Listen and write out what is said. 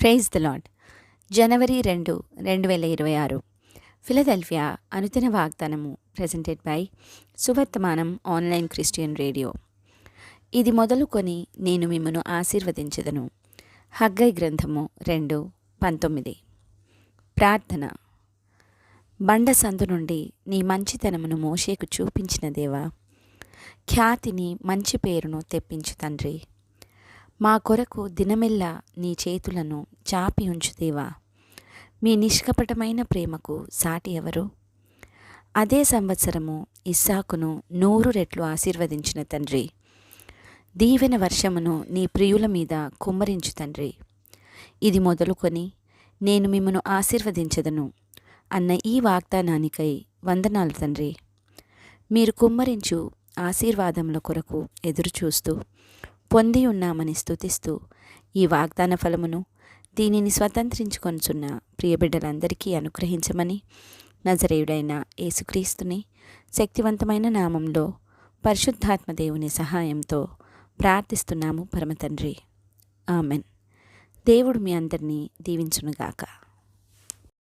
Praise the lord. జనవరి 2, 2026 Philadelphia అనుదిన వాగ్దానము presented by Suvarthamanam online Christian radio. ఇది మొదలుకొని నేను మిమ్మను ఆశీర్వదించెదను. హగ్గై గ్రంథము 2:19. ప్రార్థన. బండ సందు నుండి నీ మంచితనమును మోషేకు చూపించిన దేవా, ఖ్యాతిని మంచి పేరును తెప్పించు తండ్రి. మా కొరకు దినమెల్లా నీ చేతులను చాపి ఉంచు దేవా. మీ నిష్కపటమైన ప్రేమకు సాటి ఎవరు? అదే సంవత్సరము ఇస్సాకును 100 రెట్లు ఆశీర్వదించిన తండ్రి. దీవెన వర్షమును నీ ప్రియుల మీద కుమ్మరించు తండ్రి. ఇది మొదలుకొని నేను మిమ్మను ఆశీర్వదించదను అన్న ఈ వాగ్దానానికై వందనాలు తండ్రి. మీరు కుమ్మరించు ఆశీర్వాదముల కొరకు ఎదురుచూస్తూ పొంది ఉన్నామని స్తుతిస్తూ ఈ వాగ్దాన ఫలమును దీనిని స్వతంత్రించుకొనుచున్న ప్రియబిడ్డలందరికీ అనుగ్రహించమని నజరేయుడైన యేసుక్రీస్తుని శక్తివంతమైన నామంలో పరిశుద్ధాత్మ దేవుని సహాయంతో ప్రార్థిస్తున్నాము పరమతండ్రి. ఆమెన్. దేవుడు మీ అందరినీ దీవించునుగాక.